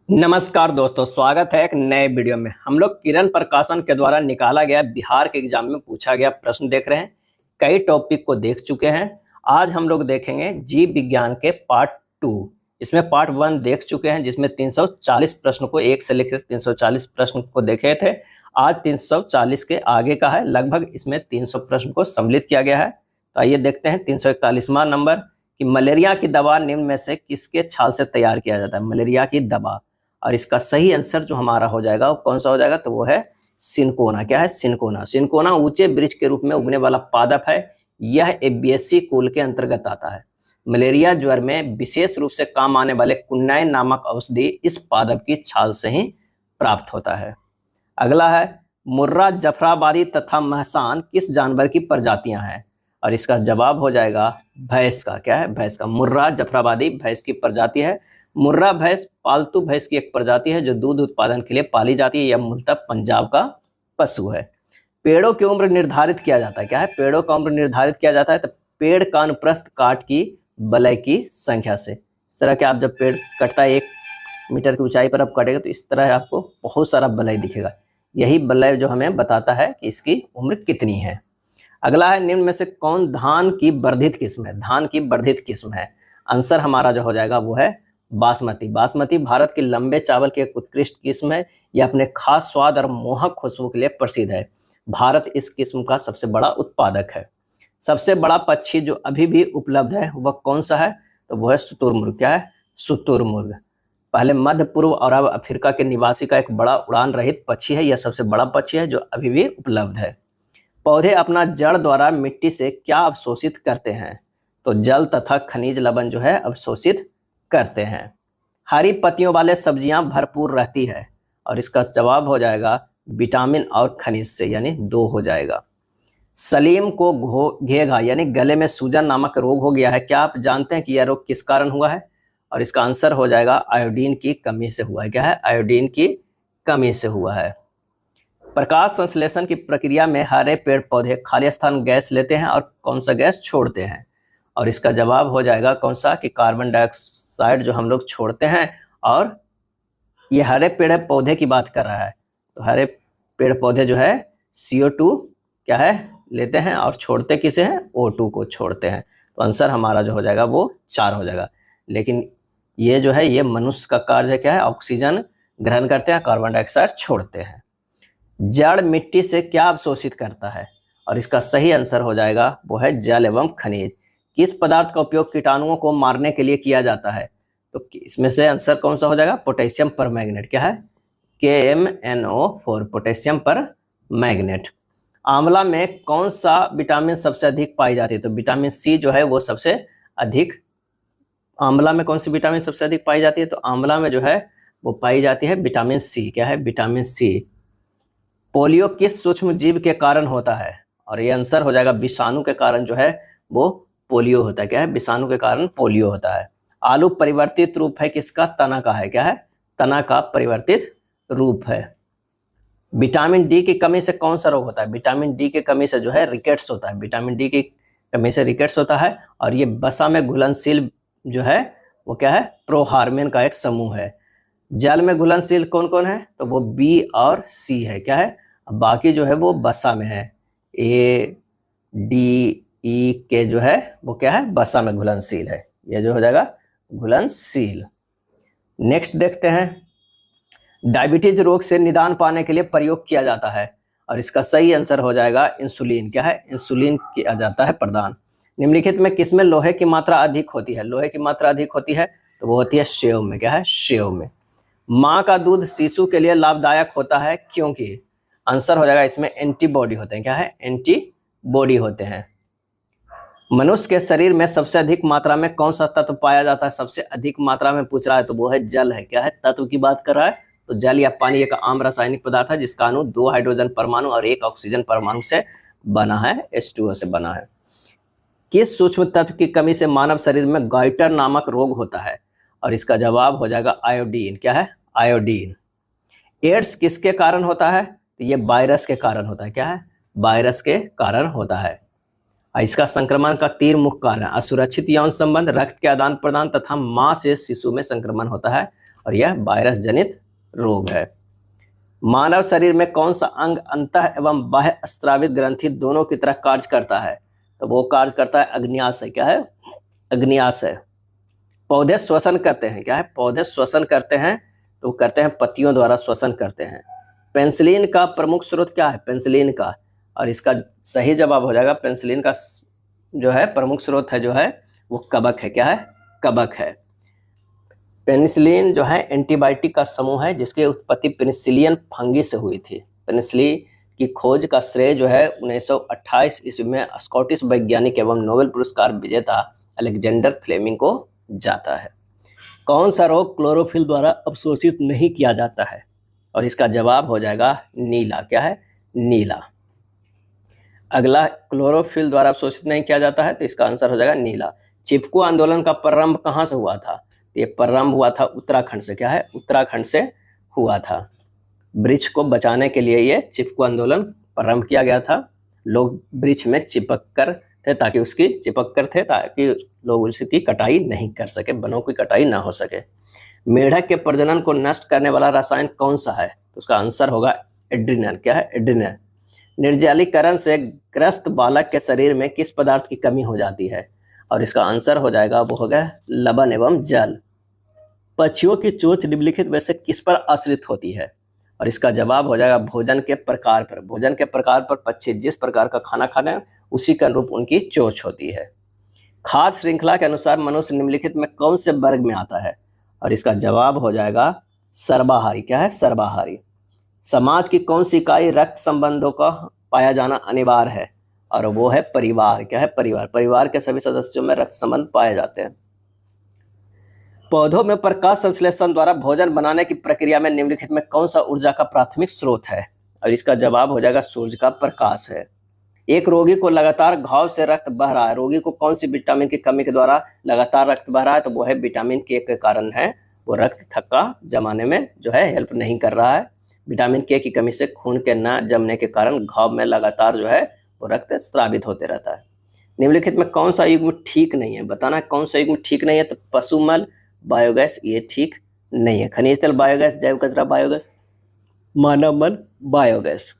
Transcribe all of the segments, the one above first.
नमस्कार दोस्तों, स्वागत है एक नए वीडियो में। हम लोग किरण प्रकाशन के द्वारा निकाला गया बिहार के एग्जाम में पूछा गया प्रश्न देख रहे हैं। कई टॉपिक को देख चुके हैं। आज हम लोग देखेंगे जीव विज्ञान के पार्ट 2। इसमें पार्ट 1 देख चुके हैं जिसमें 340 प्रश्न को 1 से लेकर 340 प्रश्न को देखे थे। आज 340 के आगे का है, लगभग इसमें 300 प्रश्न को सम्मिलित किया गया है। तो आइए देखते हैं 341वां नंबर कि मलेरिया की दवा निम्न में से किसके छाल से तैयार किया जाता है। मलेरिया की दवा, और इसका सही आंसर जो हमारा हो जाएगा वो कौन सा हो जाएगा, तो वो है सिनकोना। क्या है? सिनकोना। सिनकोना ऊंचे वृक्ष के रूप में उगने वाला पादप है। यह एबियेसी कुल के अंतर्गत आता है। मलेरिया ज्वर में विशेष रूप से काम आने वाले कुन्नाइन नामक औषधि इस पादप की छाल से ही प्राप्त होता है। अगला है मुर्रा, जफराबादी तथा महसान किस जानवर की प्रजातियां हैं, और इसका जवाब हो जाएगा भैंस का। क्या है? भैंस का। मुर्रा जफराबादी भैंस की प्रजाति है। मुर्रा भैंस पालतू भैंस की एक प्रजाति है जो दूध उत्पादन के लिए पाली जाती है। यह मूलतः पंजाब का पशु है। पेड़ों की उम्र निर्धारित किया जाता है। क्या है? पेड़ों का उम्र निर्धारित किया जाता है तो पेड़ का अनुप्रस्थ काट की बलय की संख्या से। इस तरह के आप जब पेड़ कटता है 1 मीटर की ऊंचाई पर आप काटेगा तो इस तरह आपको बहुत सारा बलय दिखेगा। यही बलय जो हमें बताता है कि इसकी उम्र कितनी है। अगला है निम्न में से कौन धान की वर्धित किस्म है। धान की वर्धित किस्म है। आंसर हमारा जो हो जाएगा वो है बासमती। बासमती भारत के लंबे चावल की एक उत्कृष्ट किस्म है। यह अपने खास स्वाद और मोहक खुशबू के लिए प्रसिद्ध है। भारत इस किस्म का सबसे बड़ा उत्पादक है। सबसे बड़ा पक्षी जो अभी भी उपलब्ध है वह कौन सा है, तो वह है शुतुरमुर्ग। क्या है? शुतुरमुर्ग। पहले मध्य पूर्व और अब अफ्रीका के निवासी का एक बड़ा उड़ान रहित पक्षी है। यह सबसे बड़ा पक्षी है जो अभी भी उपलब्ध है। पौधे अपना जड़ द्वारा मिट्टी से क्या अवशोषित करते हैं, तो जल तथा खनिज लवण जो है अवशोषित करते हैं। हरी पत्तियों वाले सब्जियां भरपूर रहती है, और इसका जवाब हो जाएगा विटामिन और खनिज से, यानी 2 हो जाएगा। सलीम को घेघा यानी गले में सूजन नामक रोग हो गया है। क्या आप जानते हैं कि यह रोग किस कारण हुआ है, और इसका आंसर हो जाएगा आयोडीन की कमी से हुआ है। क्या है? आयोडीन की कमी से हुआ है। प्रकाश संश्लेषण की प्रक्रिया में हरे पेड़ पौधे खाली स्थान गैस लेते हैं और कौन सा गैस छोड़ते हैं, और इसका जवाब हो जाएगा कौन सा, कि कार्बन डाइऑक्साइड जो हम लोग छोड़ते हैं। और ये हरे पेड़ पौधे की बात कर रहा है, तो हरे पेड़ पौधे जो है CO2 क्या है लेते हैं, और छोड़ते किसे हैं, O2 को छोड़ते हैं। तो आंसर हमारा जो हो जाएगा वो 4 हो जाएगा। लेकिन ये जो है ये मनुष्य का कार्य क्या है, ऑक्सीजन ग्रहण करते हैं, कार्बन डाइऑक्साइड छोड़ते हैं। जड़ मिट्टी से क्या अवशोषित करता है, और इसका सही आंसर हो जाएगा वो है जल एवं खनिज। किस पदार्थ का उपयोग कीटाणुओं को मारने के लिए किया जाता है, तो इसमें से आंसर कौन सा हो जाएगा, पोटेशियम परमैंगनेट। क्या है? KMNO4 potassium permanganate. आंवला में कौन सा विटामिन सबसे अधिक पाई जाती है, तो विटामिन सी जो है वो सबसे अधिक। आंवला में कौन सी विटामिन सबसे अधिक पाई जाती है, तो आंवला में जो है वो पाई जाती है विटामिन सी। क्या है? Vitamin C. पोलियो किस सूक्ष्म जीव के कारण होता है, और ये आंसर हो जाएगा विषाणु के कारण जो है वो पोलियो होता है। क्या है? विषाणु के कारण पोलियो होता है। आलू परिवर्तित रूप है किसका, तना का है। क्या है? तना का परिवर्तित रूप है। विटामिन डी की कमी से कौन सा रोग होता है, विटामिन डी की कमी से जो है रिकेट्स होता है। विटामिन डी की कमी से रिकेट्स होता है, और ये वसा में घुलनशील जो है वो क्या है, प्रोहार्मोन का एक समूह है। जल में घुलनशील कौन कौन है, तो वो B और C है। क्या है? बाकी जो है वो वसा में है। A, D, E के जो है वो क्या है, वसा में घुलनशील है। ये जो हो जाएगा घुलनशील। नेक्स्ट देखते हैं, डायबिटीज रोग से निदान पाने के लिए प्रयोग किया जाता है, और इसका सही आंसर हो जाएगा इंसुलिन। क्या है? इंसुलिन किया जाता है प्रदान। निम्नलिखित में किसमें लोहे की मात्रा अधिक होती है, लोहे की मात्रा अधिक होती है तो वो होती है सेव में। क्या है? सेव में। माँ का दूध शिशु के लिए लाभदायक होता है क्योंकि, आंसर हो जाएगा इसमें एंटीबॉडी होते हैं। क्या है? एंटीबॉडी होते हैं। मनुष्य के शरीर में सबसे अधिक मात्रा में कौन सा तत्व पाया जाता है, सबसे अधिक मात्रा में पूछ रहा है तो वो है जल है। क्या है? तत्व की बात कर रहा है, तो जल या पानी एक आम रासायनिक पदार्थ है जिसका अणु 2 हाइड्रोजन परमाणु और 1 ऑक्सीजन परमाणु से बना है, H2O से बना है। किस सूक्ष्म तत्व की कमी से मानव शरीर में गॉइटर नामक रोग होता है, और इसका जवाब हो जाएगा आयोडीन। क्या है? आयोडीन। एड्स किसके कारण होता है, तो ये वायरस के कारण होता है। क्या है? वायरस के कारण होता है। इसका संक्रमण का 3 मुख्य कारण है, असुरक्षित यौन संबंध, रक्त के आदान प्रदान तथा मां से शिशु में संक्रमण होता है। और यह वायरस जनित रोग है। मानव शरीर में कौन सा अंग अंतः एवं बाह्य स्रावित ग्रंथि दोनों की तरह कार्य करता है? तो वो कार्य करता है अग्न्याशय। क्या है? अग्न्याशय। पौधे श्वसन करते हैं। क्या है? पौधे श्वसन करते हैं, तो करते हैं पत्तियों द्वारा श्वसन करते हैं। पेनिसिलिन का प्रमुख स्रोत क्या है? पेनिसिलिन का, और इसका सही जवाब हो जाएगा पेनिसिलिन का जो है प्रमुख स्रोत है जो है वो कवक है। क्या है? कवक है। पेनिसिलिन जो है एंटीबायोटिक का समूह है जिसकी उत्पत्ति पेनिसिलियन फंगी से हुई थी। पेनिसिलिन की खोज का श्रेय जो है 1928 ईस्वी में स्कॉटिश वैज्ञानिक एवं नोबेल पुरस्कार विजेता अलेक्जेंडर फ्लेमिंग को जाता है। कौन सा रोग क्लोरोफिल द्वारा अवशोषित नहीं किया जाता है? और इसका जवाब हो जाएगा नीला। क्या है? नीला। अगला, क्लोरोफिल द्वारा अवशोषित नहीं किया जाता है, तो इसका आंसर हो जाएगा नीला। चिपको आंदोलन का प्रारंभ कहाँ से हुआ था? ये प्रारंभ हुआ था उत्तराखंड से। क्या है? उत्तराखंड से हुआ था। वृक्ष को बचाने के लिए ये चिपको आंदोलन प्रारंभ किया गया था। लोग वृक्ष में चिपक कर थे ताकि लोग उसकी कटाई नहीं कर सके, वनों की कटाई ना हो सके। मेढक के प्रजनन को नष्ट करने वाला रसायन कौन सा है? तो उसका आंसर होगा एड्रीनल। क्या है? एड्रीनल। निर्जलीकरण से ग्रस्त बालक के शरीर में किस पदार्थ की कमी हो जाती है? और इसका आंसर हो जाएगा वो होगा लवण एवं जल। पक्षियों की चोंच निम्नलिखित में से किस पर आश्रित होती है? और इसका जवाब हो जाएगा भोजन के प्रकार पर। भोजन के प्रकार पर पक्षी जिस प्रकार का खाना खाते हैं उसी के अनुरूप उनकी चोंच होती है। खाद्य श्रृंखला के अनुसार मनुष्य निम्नलिखित में कौन से वर्ग में आता है? और इसका जवाब हो जाएगा सर्वाहारी। क्या है? सर्वाहारी। समाज की कौन सी इकाई रक्त संबंधों का पाया जाना अनिवार्य है? और वो है परिवार। क्या है? परिवार। परिवार के सभी सदस्यों में रक्त संबंध पाए जाते हैं। पौधों में प्रकाश संश्लेषण द्वारा भोजन बनाने की प्रक्रिया में निम्नलिखित में कौन सा ऊर्जा का प्राथमिक स्रोत है? और इसका जवाब हो जाएगा सूर्य का प्रकाश है। एक रोगी को लगातार घाव से रक्त बह रहा है, रोगी को कौन सी विटामिन की कमी के द्वारा लगातार रक्त बह रहा है? तो वो है विटामिन के कारण है। वो रक्त थक्का जमाने में जो है हेल्प नहीं कर रहा है। विटामिन के की कमी से खून के न जमने के कारण घाव में लगातार जो है वो रक्त स्रावित होते रहता है। निम्नलिखित में कौन सा युग्म ठीक नहीं है? बताना कौन सा युग्म ठीक नहीं है। तो पशुमल बायोगैस ये ठीक नहीं है। खनिज तेल बायोगैस, जैव कचरा बायोगैस, मानव मल बायोगैस।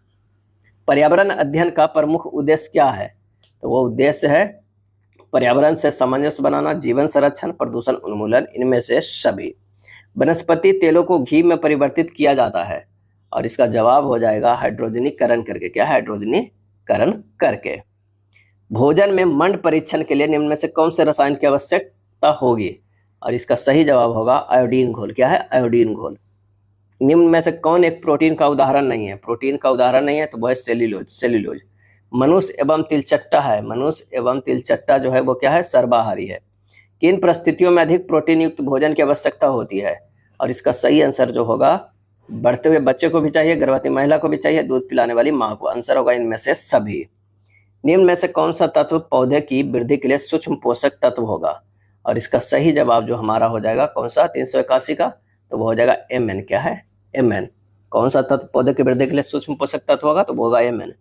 पर्यावरण अध्ययन का प्रमुख उद्देश्य क्या है? तो वो उद्देश्य है पर्यावरण से सामंजस्य बनाना, जीवन संरक्षण, प्रदूषण उन्मूलन, इनमें से सभी। वनस्पति तेलों को घी में परिवर्तित किया जाता है, और इसका जवाब हो जाएगा हाइड्रोजनीकरण करके। क्या? हाइड्रोजनीकरण करके। भोजन में मंड परीक्षण के लिए निम्न में से कौन से रसायन की आवश्यकता होगी? और इसका सही जवाब होगा आयोडीन घोल। क्या है? आयोडीन घोल। निम्न में से कौन एक प्रोटीन का उदाहरण नहीं है? प्रोटीन का उदाहरण नहीं है तो वह है सेल्यूलोज। सेल्यूलोज। मनुष्य एवं तिलचट्टा है। मनुष्य एवं तिलचट्टा जो है वो क्या है? सर्वाहारी है। किन परिस्थितियों में अधिक प्रोटीन युक्त भोजन की आवश्यकता होती है? और इसका सही आंसर जो होगा बढ़ते हुए बच्चे को भी चाहिए, गर्भवती महिला को भी चाहिए, दूध पिलाने वाली माँ को। आंसर होगा इनमें से सभी। निम्न में से कौन सा तत्व पौधे की वृद्धि के लिए सूक्ष्म पोषक तत्व होगा? और इसका सही जवाब जो हमारा हो जाएगा कौन सा? 381 का, तो वो हो जाएगा Mn। क्या है? Mn। कौन सा तत्व पौधे की वृद्धि के लिए सूक्ष्म पोषक तत्व होगा? तो वो होगा Mn।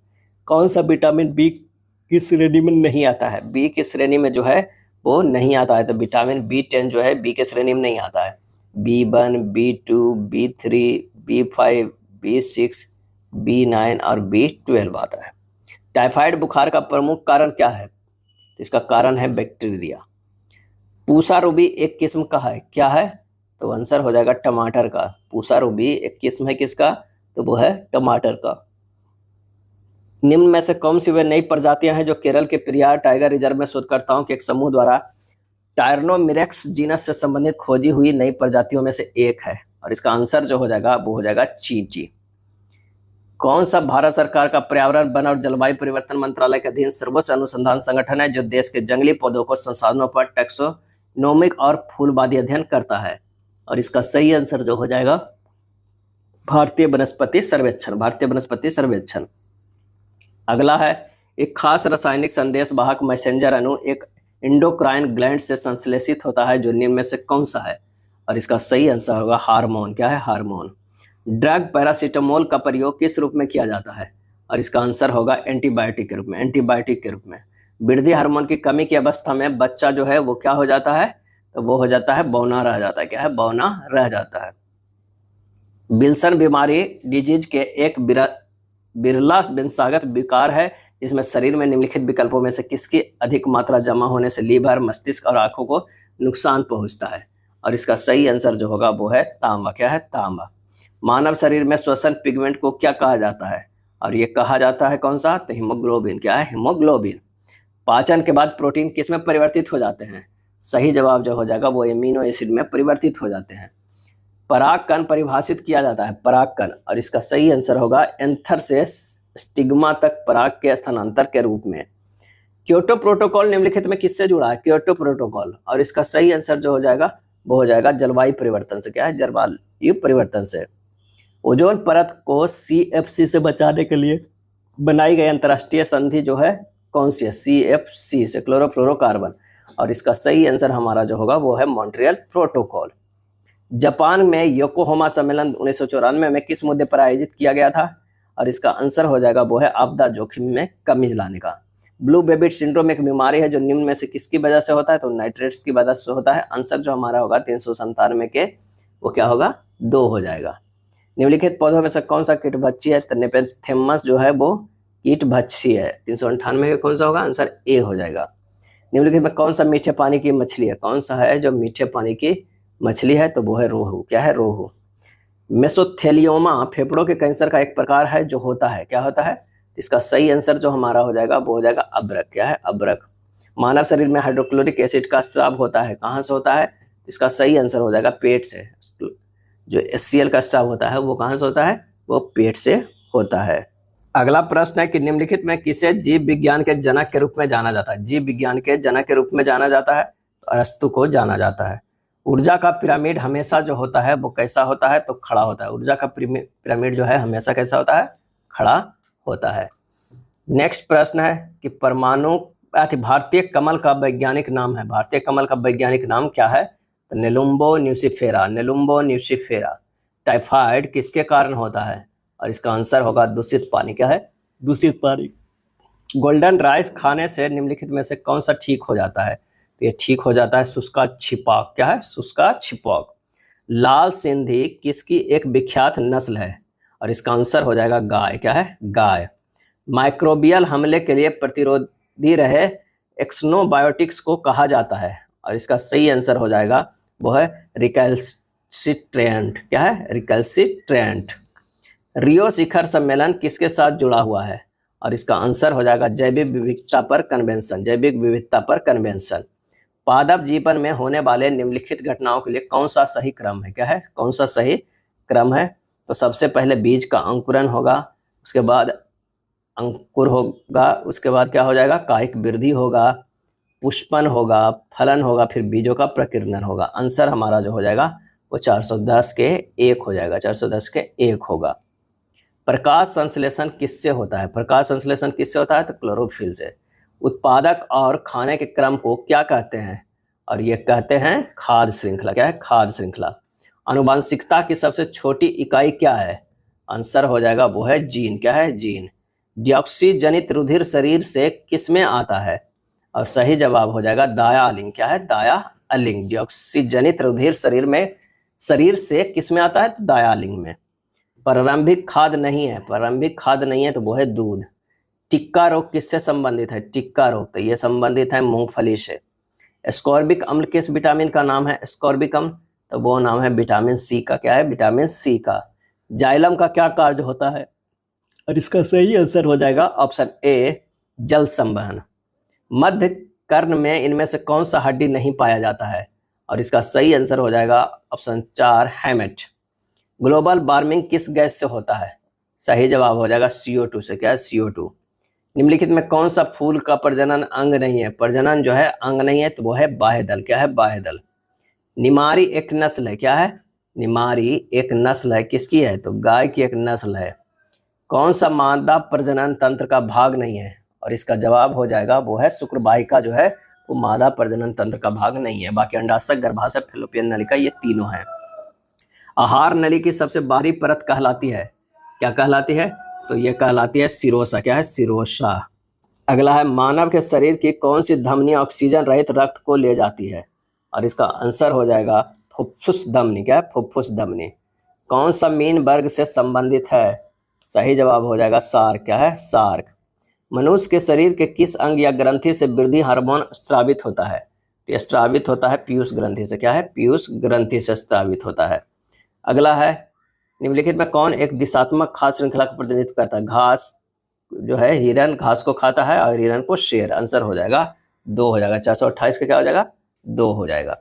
कौन सा विटामिन बी की श्रेणी में नहीं आता है? बी की श्रेणी में जो है वो नहीं आता है, तो विटामिन B10 जो है बी के श्रेणी में नहीं आता है। B1, B2, B3, B5, B6, B9 और B12 आता है। टाइफाइड बुखार का प्रमुख कारण क्या है? तो इसका कारण है बैक्टीरिया। पूसा रूबी एक किस्म का है। क्या है? तो आंसर हो जाएगा टमाटर का। पूसा रूबी एक किस्म है किसका? तो वो है टमाटर का। निम्न में से कौन सी वे नई प्रजातियां हैं जो केरल के पेरियार टाइगर रिजर्व में शोधकर्ताओं के एक समूह द्वारा टायरनोमिरेक्स जीनस से संबंधित खोजी हुई नई प्रजातियों में से एक है? और इसका आंसर जो हो जाएगा वो हो जाएगा चींची। कौन सा भारत सरकार का पर्यावरण, वन और जलवायु परिवर्तन मंत्रालय के अधीन सर्वोच्च अनुसंधान संगठन है जो देश के जंगली पौधों को संसाधनों पर टैक्सोनोमिक और फूलवादी अध्ययन करता है? और इसका सही आंसर जो हो जाएगा भारतीय वनस्पति सर्वेक्षण। भारतीय वनस्पति सर्वेक्षण। अगला है एक खास रासायनिक संदेश वाहक मैसेंजर अणु एक एंडोक्राइन ग्लैंड से संश्लेषित होता है जो निम्न में से कौन सा है? और इसका सही आंसर होगा हार्मोन। क्या है? हार्मोन। ड्रग पैरासीटामोल का प्रयोग किस रूप में किया जाता है? और इसका आंसर होगा एंटीबायोटिक के रूप में। एंटीबायोटिक के रूप में। वृद्धि हार्मोन की कमी की अवस्था में बच्चा जो है वो क्या हो जाता है? तो वो हो जाता है बौना रह जाता है। क्या है? बौना रह जाता है। विल्सन बीमारी डिजीज के एक बिरला वंशागत विकार है जिसमें शरीर में निम्नलिखित विकल्पों में से किसकी अधिक मात्रा जमा होने से लीवर, मस्तिष्क और आंखों को नुकसान पहुंचता है? और इसका सही आंसर जो होगा वो है तांबा। क्या है? तांबा। मानव शरीर में श्वसन पिगमेंट को क्या कहा जाता है? और ये कहा जाता है कौन सा? तो हीमोग्लोबिन। क्या है? हीमोग्लोबिन। पाचन के बाद प्रोटीन किस में परिवर्तित हो जाते हैं? सही जवाब जो हो जाएगा वो एमिनो एसिड में परिवर्तित हो जाते हैं। पराग कण परिभाषित किया जाता है, पराग कण, और इसका सही आंसर होगा एंथर से स्टिग्मा तक पराग के स्थानांतर के रूप में। क्योटो प्रोटोकॉल निम्नलिखित में किससे जुड़ा है? क्योटो प्रोटोकॉल, और इसका सही आंसर जो हो जाएगा वो हो जाएगा जलवायु परिवर्तन से। क्या है? जलवायु परिवर्तन से। ओजोन परत को CFC से बचाने के लिए बनाई गई अंतर्राष्ट्रीय संधि जो है कौन सी है? CFC से, क्लोरोफ्लोरोकार्बन, और इसका सही आंसर हमारा जो होगा वो है मॉन्ट्रियल प्रोटोकॉल। जापान में योकोहामा सम्मेलन 1994 में किस मुद्दे पर आयोजित किया गया था? और इसका आंसर हो जाएगा वो है आपदा जोखिम में कमी लाने का। ब्लू बेबिट सिंड्रोम एक बीमारी है जो निम्न में से किसकी वजह से होता है? तो नाइट्रेट्स की वजह से होता है। आंसर जो हमारा होगा 397 के वो क्या होगा? 2 हो जाएगा। निम्नलिखित पौधों में से कौन सा कीटभक्षी है? तो नेपेंथेमस जो है वो कीटभक्षी है। 398 का कौन सा होगा? आंसर ए हो जाएगा। निम्नलिखित में कौन सा मीठे पानी की मछली है? कौन सा है जो मीठे पानी की मछली है? तो वो है रोहू। क्या है? रोहू। मेसोथेलियोमा फेफड़ों के कैंसर का एक प्रकार है जो होता है, क्या होता है? इसका सही आंसर जो हमारा हो जाएगा वो हो जाएगा अब्रक। क्या है? अब्रक। मानव शरीर में हाइड्रोक्लोरिक एसिड का स्राव होता है, कहाँ से होता है? इसका सही आंसर हो जाएगा पेट से। जो HCl का स्राव होता है वो कहाँ से होता है? वो पेट से होता है। अगला प्रश्न है कि निम्नलिखित में किसे जीव विज्ञान के जनक के रूप में जाना जाता है? जीव विज्ञान के जनक के रूप में जाना जाता है, अरस्तु को जाना जाता है। ऊर्जा का पिरामिड हमेशा जो होता है वो कैसा होता है? तो खड़ा होता है। ऊर्जा का पिरामिड जो है हमेशा कैसा होता है? खड़ा होता है। नेक्स्ट प्रश्न है कि परमाणु भारतीय कमल का वैज्ञानिक नाम है, भारतीय कमल का वैज्ञानिक नाम क्या है? तो नेलुम्बो न्यूसिफेरा। नेलुम्बो न्यूसिफेरा। टाइफाइड किसके कारण होता है? और इसका आंसर होगा दूषित पानी। क्या है? दूषित पानी। गोल्डन राइस खाने से निम्नलिखित में से कौन सा ठीक हो जाता है? तो ये ठीक हो जाता है शुष्का छिपाक। क्या है? शुष्का छिपाक। लाल सिंधी किसकी एक विख्यात नस्ल है? और इसका आंसर हो जाएगा गाय। क्या है? गाय। माइक्रोबियल हमले के लिए प्रतिरोधी रहे एक्सनोबायोटिक्स को कहा जाता है, और इसका सही आंसर हो जाएगा वो है रिकैल्सिट्रेंट। क्या है? रिकैल्सिट्रेंट। रियो शिखर सम्मेलन किसके साथ जुड़ा हुआ है? और इसका आंसर हो जाएगा जैविक विविधता पर कन्वेंशन। जैविक विविधता पर कन्वेंशन। पादप जीवन में होने वाले निम्नलिखित घटनाओं के लिए कौन सा सही क्रम है? क्या है? कौन सा सही क्रम है? तो सबसे पहले बीज का अंकुरन होगा, उसके बाद अंकुर होगा, उसके बाद क्या हो जाएगा? कायिक वृद्धि होगा, पुष्पन होगा, फलन होगा, फिर बीजों का प्रकीर्णन होगा। आंसर हमारा जो हो जाएगा वो 410 के 1 हो जाएगा। 410 के 1 होगा। प्रकाश संश्लेषण किससे होता है? प्रकाश संश्लेषण किससे होता है? तो क्लोरोफिल से। उत्पादक और खाने के क्रम को क्या कहते हैं? और ये कहते हैं खाद्य श्रृंखला। क्या है? खाद्य श्रृंखला। आनुवंशिकता की सबसे छोटी इकाई क्या है? आंसर हो जाएगा वो है जीन। क्या है? जीन। डिऑक्सी जनित रुधिर शरीर से किस में आता है? और सही जवाब हो जाएगा दाया अलिंग। क्या है? दाया अलिंग। डिऑक्सी जनित रुधिर शरीर से किस में आता है? तो दाया अलिंग में। प्रारंभिक खाद्य नहीं है, प्रारंभिक खाद्य नहीं है तो वो है दूध। टिक्का रोग किससे संबंधित है? टिक्का रोग तो ये संबंधित है मूंगफली से। एस्कॉर्बिक अम्ल किस विटामिन का नाम है? एस्कॉर्बिक अम्ल तो वो नाम है विटामिन सी का। क्या है? विटामिन सी का। जाइलम का क्या कार्य होता है? और इसका सही आंसर हो जाएगा ऑप्शन ए जल संवहन। मध्य कर्ण में इनमें से कौन सा हड्डी नहीं पाया जाता है? और इसका सही आंसर हो जाएगा ऑप्शन 4 हेमेट। ग्लोबल वार्मिंग किस गैस से होता है? सही जवाब हो जाएगा CO2 से। क्या है? CO2। निम्नलिखित में कौन सा फूल का प्रजनन अंग नहीं है? प्रजनन जो है अंग नहीं है तो वो है बाह्यदल। क्या है? बाह्यदल। निमारी एक नस्ल है। क्या है? निमारी एक नस्ल है। किसकी है? तो गाय की एक नस्ल है। कौन सा मादा प्रजनन तंत्र का भाग नहीं है? और इसका जवाब हो जाएगा वो है शुक्रवाहिका जो है वो मादा प्रजनन तंत्र का भाग नहीं है। बाकी अंडाशय, गर्भाशय, फैलोपियन नलिका ये तीनों हैं। आहार नली की सबसे बाहरी परत कहलाती है, क्या कहलाती है? तो ये कहलाती है सिरोसा। क्या है? सिरोसा। अगला है मानव के शरीर की कौन सी धमनी ऑक्सीजन रहित रक्त को ले जाती है? और इसका आंसर हो जाएगा फुफ्फुस धमनी। क्या है? फुफ्फुस धमनी। कौन सा मीन वर्ग से संबंधित है? सही जवाब हो जाएगा सार्क। क्या है? सार्क। मनुष्य के शरीर के किस अंग या ग्रंथि से वृद्धि हार्मोन स्रावित होता है? ये स्रावित होता है पीयूष ग्रंथि से। क्या है? पीयूष ग्रंथि से स्रावित होता है। अगला है, निम्नलिखित में कौन एक दिशात्मक खाद्य श्रृंखला का प्रतिनिधित्व करता है? घास जो है, हिरन घास को खाता है और हिरन को शेर। आंसर हो जाएगा 2 हो जाएगा। 428 का क्या हो जाएगा? 2 हो जाएगा।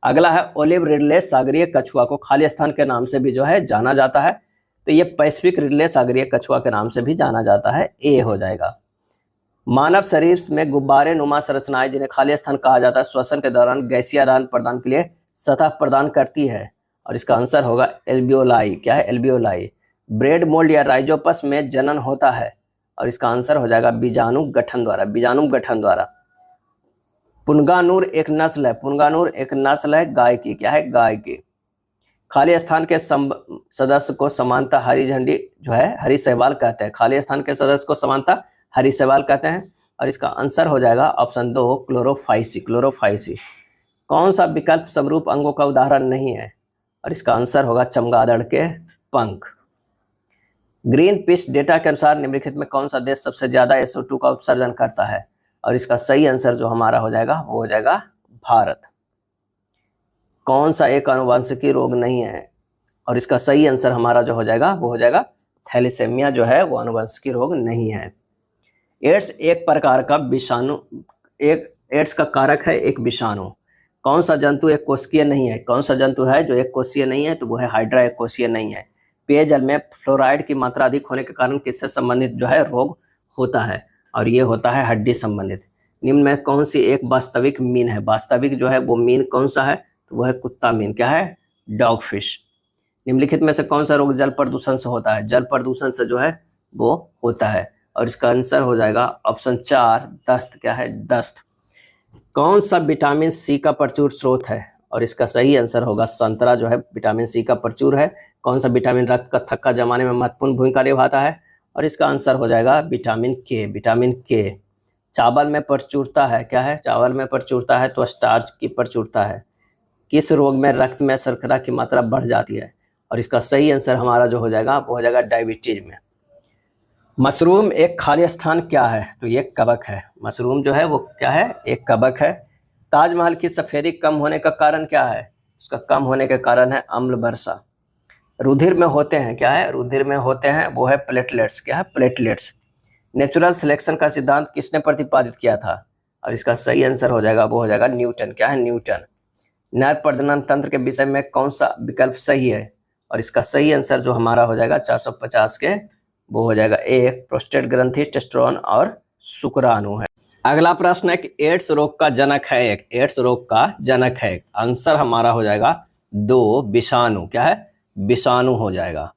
अगला है, ओलिव रिडले सागरीय कछुआ को खाली स्थान के नाम से भी जो है जाना जाता है, तो ये पैसिफिक रिडले सागरीय कछुआ के नाम से भी जाना जाता है। ए हो जाएगा। मानव शरीर में गुब्बारे नुमा संरचनाएं जिन्हें खाली स्थान कहा जाता है, श्वसन के दौरान गैसीय आदान प्रदान के लिए सतह प्रदान करती है, और इसका आंसर होगा एल्बियोलाई। क्या है? एल्बियोलाई। ब्रेड मोल्ड या राइजोपस में जनन होता है, और इसका आंसर हो जाएगा बीजाणु गठन द्वारा। बीजाणु गठन द्वारा। पुंगानुर एक नस्ल है। पुंगानुर एक नस्ल है गाय की। क्या है? गाय की। खाली स्थान के सदस्य को समानता हरी झंडी जो है हरी शैवाल कहते हैं। खाली स्थान के सदस्य को समानता हरी शैवाल कहते हैं, और इसका आंसर हो जाएगा ऑप्शन 2 क्लोरोफाइसी। क्लोरोफाइसी। कौन सा विकल्प समरूप अंगों का उदाहरण नहीं है? और इसका आंसर होगा चमगादड़ के पंख। ग्रीन पीस डेटा के अनुसार निम्नलिखित में कौन सा देश सबसे ज्यादा SO2 का उत्सर्जन करता है? और इसका सही आंसर जो हमारा हो जाएगा वो हो जाएगा भारत। कौन सा एक आनुवंशिकी रोग नहीं है? और इसका सही आंसर हमारा जो हो जाएगा वो हो जाएगा थैलेसेमिया जो है वो आनुवंशिकी रोग नहीं है। एड्स एक प्रकार का विषाणु, एक एड्स का कारक है एक विषाणु। कौन सा जंतु एक कोशिकीय नहीं है? कौन सा जंतु है जो एक कोशिकीय नहीं है? तो वो है हाइड्रा, एक कोशिकीय नहीं है। पेयजल में फ्लोराइड की मात्रा अधिक होने के कारण किससे संबंधित जो है रोग होता है? और ये होता है हड्डी संबंधित। निम्न में कौन सी एक वास्तविक मीन है? वास्तविक जो है वो मीन कौन सा है? तो वो है कुत्ता मीन। क्या है? Dog fish. निम्नलिखित में से कौन सा रोग जल प्रदूषण से होता है? जल प्रदूषण से जो है वो होता है, और इसका आंसर हो जाएगा ऑप्शन 4 दस्त। क्या है? दस्त। कौन सा विटामिन सी का प्रचुर स्रोत है? और इसका सही आंसर होगा संतरा जो है विटामिन सी का प्रचुर है। कौन सा विटामिन रक्त का थक्का जमाने में महत्वपूर्ण भूमिका निभाता है? और इसका आंसर हो जाएगा विटामिन के। विटामिन के। चावल में प्रचुरता है। क्या है? चावल में प्रचुरता है तो स्टार्च की प्रचुरता है। किस रोग में रक्त में शर्करा की मात्रा बढ़ जाती है? और इसका सही आंसर हमारा जो हो जाएगा वो हो जाएगा डायबिटीज में। मशरूम एक खाली स्थान क्या है? तो ये कवक है। मशरूम जो है वो क्या है? एक कवक है। ताजमहल की सफेदी कम होने का कारण क्या है? उसका कम होने का कारण है अम्ल वर्षा। रुधिर में होते हैं। क्या है? रुधिर में होते हैं वो है प्लेटलेट्स। क्या है? प्लेटलेट्स। नेचुरल सिलेक्शन का सिद्धांत किसने प्रतिपादित किया था? और इसका सही आंसर हो जाएगा वो हो जाएगा न्यूटन। क्या है? न्यूटन। नर प्रजनन तंत्र के विषय में कौन सा विकल्प सही है? और इसका सही आंसर जो हमारा हो जाएगा 450 के वो हो जाएगा एक प्रोस्टेट ग्रंथि, टेस्टोस्टेरोन और शुक्राणु है। अगला प्रश्न है कि एड्स रोग का जनक है एक। एड्स रोग का जनक है एक। आंसर हमारा हो जाएगा 2 विषाणु। क्या है? विषाणु हो जाएगा।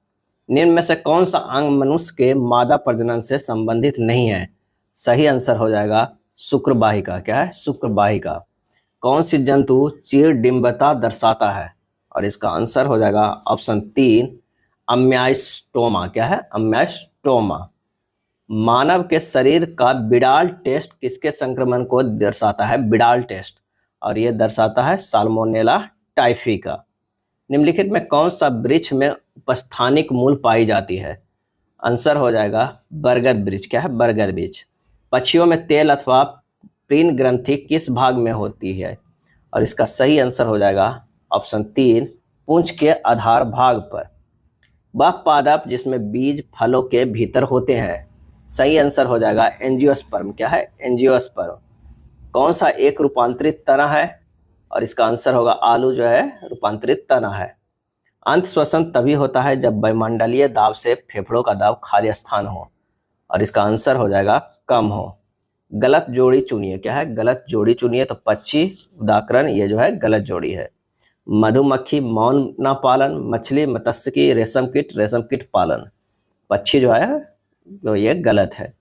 निम्न में से कौन सा अंग मनुष्य के मादा प्रजनन से संबंधित नहीं है? सही आंसर हो जाएगा शुक्रवाहिका। क्या है? शुक्रवाहिका। कौन सी जंतु चीर डिंबता दर्शाता है? और इसका आंसर हो जाएगा ऑप्शन 3 अम्यास्टोमा। क्या है? अम्यास्टोमा। मानव के शरीर का बिडाल टेस्ट किसके संक्रमण को दर्शाता है? बिडाल टेस्ट, और यह दर्शाता है साल्मोनेला टाइफी का। निम्नलिखित में कौन सा वृक्ष में उपस्थानिक मूल पाई जाती है? आंसर हो जाएगा बरगद वृक्ष। क्या है? बरगद वृक्ष। पक्षियों में तेल अथवा प्रीन ग्रंथि किस भाग में होती है? और इसका सही आंसर हो जाएगा ऑप्शन 3 पूंछ के आधार भाग पर। वह पादप जिसमें बीज फलों के भीतर होते हैं। सही आंसर हो जाएगा एंजियोस्पर्म। क्या है? एंजियोस्पर्म। कौन सा एक रूपांतरित तना है? और इसका आंसर होगा आलू जो है रूपांतरित तना है। अंत श्वसन तभी होता है जब वायुमंडलीय दाब से फेफड़ों का दाब खाली स्थान हो, और इसका आंसर हो जाएगा कम हो। गलत जोड़ी चुनिए। क्या है? गलत जोड़ी चुनिए। तो पक्षी उदाकरण ये जो है गलत जोड़ी है। मधुमक्खी मौन पालन, मछली मत्स्यिकी, रेशम कीट पालन। पक्षी जो है जो ये गलत है।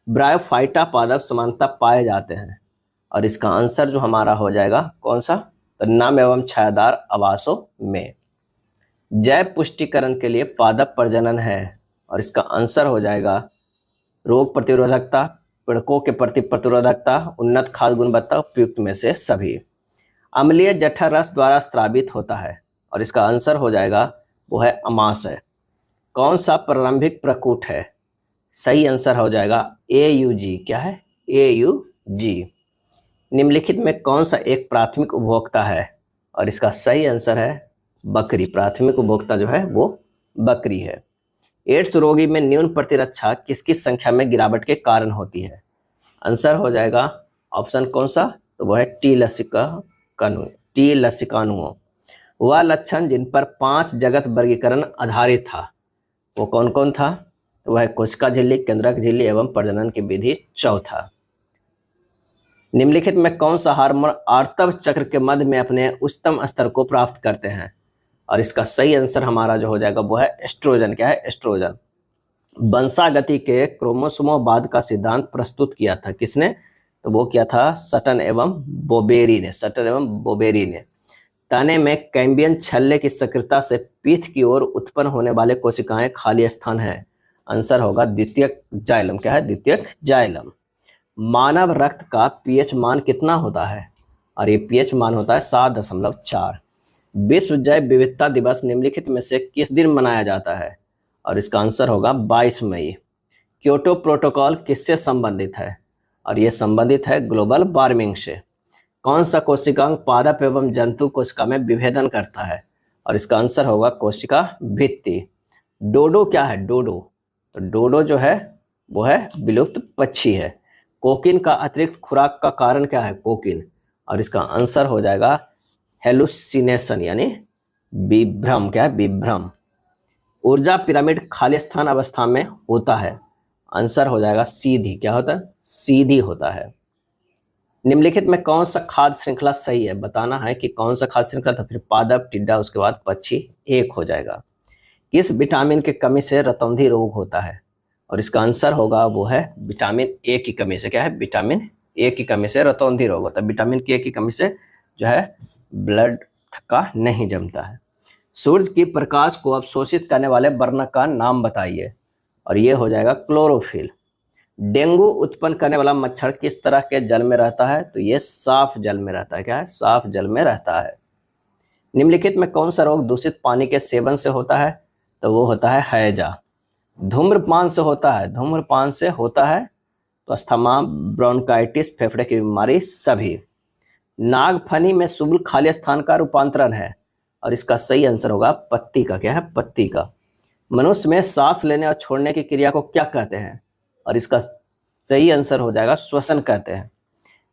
ब्रायोफाइटा पादप समानता पाए जाते हैं, और इसका आंसर जो हमारा हो जाएगा कौन सा? तो नम एवं छायादार आवासों में। जैव पुष्टिकरण के लिए पादप प्रजनन है, और इसका आंसर हो जाएगा रोग प्रतिरोधकता, पीड़कों के प्रति प्रतिरोधकता, उन्नत खाद्य गुणवत्ता, उपयुक्त में से सभी। अम्लीय जठर रस द्वारा स्रावित होता है, और इसका आंसर हो जाएगा वो है अमाशय। कौन सा प्रारंभिक प्रकूट है? सही आंसर हो जाएगा AUG। क्या है? AUG। निम्नलिखित में कौन सा एक प्राथमिक उपभोक्ता है? और इसका सही आंसर है बकरी। प्राथमिक उपभोक्ता जो है वो बकरी है। एड्स रोगी में न्यून प्रतिरक्षा किस किस संख्या में गिरावट के कारण होती है? आंसर हो जाएगा ऑप्शन कौन सा? तो वह है टी लसिकानुओं। वह लक्षण जिन पर 5 जगत वर्गीकरण आधारित था वो कौन कौन था? वह कोशिका झिल्ली, केंद्रक झिल्ली एवं प्रजनन की विधि। चौथा, निम्नलिखित में कौन सा हार्मोन आर्तव चक्र के मध्य में अपने उच्चतम स्तर को प्राप्त करते हैं? और इसका सही आंसर हमारा जो हो जाएगा वो है एस्ट्रोजन। क्या है? एस्ट्रोजन। वंशागति के क्रोमोसोमवाद का सिद्धांत प्रस्तुत किया था किसने? तो वो किया था सटन एवं बोबेरी ने। तने में कैम्बियन छल्ले की सक्रियता से पीठ की ओर उत्पन्न होने वाले कोशिकाएं खाली स्थान है। आंसर होगा द्वितीयक जाइलम। क्या है? द्वितीयक जाइलम। मानव रक्त का पीएच मान कितना होता है? और ये पीएच मान होता है 7.4। विश्व जैव विविधता दिवस निम्नलिखित में से किस दिन मनाया जाता है? और इसका आंसर होगा 22 मई। क्योटो प्रोटोकॉल किससे संबंधित है? और ये संबंधित है ग्लोबल वार्मिंग से। कौन सा कोशिकांग पादप एवं जंतु कोशिका में विभेदन करता है? और इसका आंसर होगा कोशिका भित्ति। डोडो क्या है? डोडो, तो डोडो जो है वो है विलुप्त पक्षी है। कोकिन का अतिरिक्त खुराक का कारण क्या है? कोकिन, और इसका आंसर हो जाएगा हेलुसिनेशन यानी विभ्रम। क्या है? विभ्रम। ऊर्जा पिरामिड खाली स्थान अवस्था में होता है। आंसर हो जाएगा सीधी। क्या होता है? सीधी होता है। निम्नलिखित में कौन सा खाद्य श्रृंखला सही है? बताना है कि कौन सा खाद्य श्रृंखला, तो फिर पादप, टिड्डा, उसके बाद पक्षी एक हो जाएगा। किस विटामिन की कमी से रतौंधी रोग होता है? और इसका आंसर होगा वो है विटामिन ए की कमी से। क्या है? विटामिन ए की कमी से रतौंधी रोग होता है। विटामिन ए की कमी से जो है ब्लड का नहीं जमता है। सूरज की प्रकाश को अवशोषित करने वाले वर्णक का नाम बताइए। और ये हो जाएगा क्लोरोफिल। डेंगू उत्पन्न करने वाला मच्छर किस तरह के जल में रहता है? तो ये साफ जल में रहता है। क्या है? साफ जल में रहता है। निम्नलिखित में कौन सा रोग दूषित पानी के सेवन से होता है? तो वो होता है हैजा। धूम्रपान से होता है। धूम्रपान से होता है तो अस्थमा, ब्रोंकाइटिस, फेफड़े की बीमारी सभी। नागफनी में शुक्ल खाली स्थान का रूपांतरण है, और इसका सही आंसर होगा पत्ती का। क्या है? पत्ती का। मनुष्य में सांस लेने और छोड़ने की क्रिया को क्या कहते हैं? और इसका सही आंसर हो जाएगा श्वसन कहते हैं।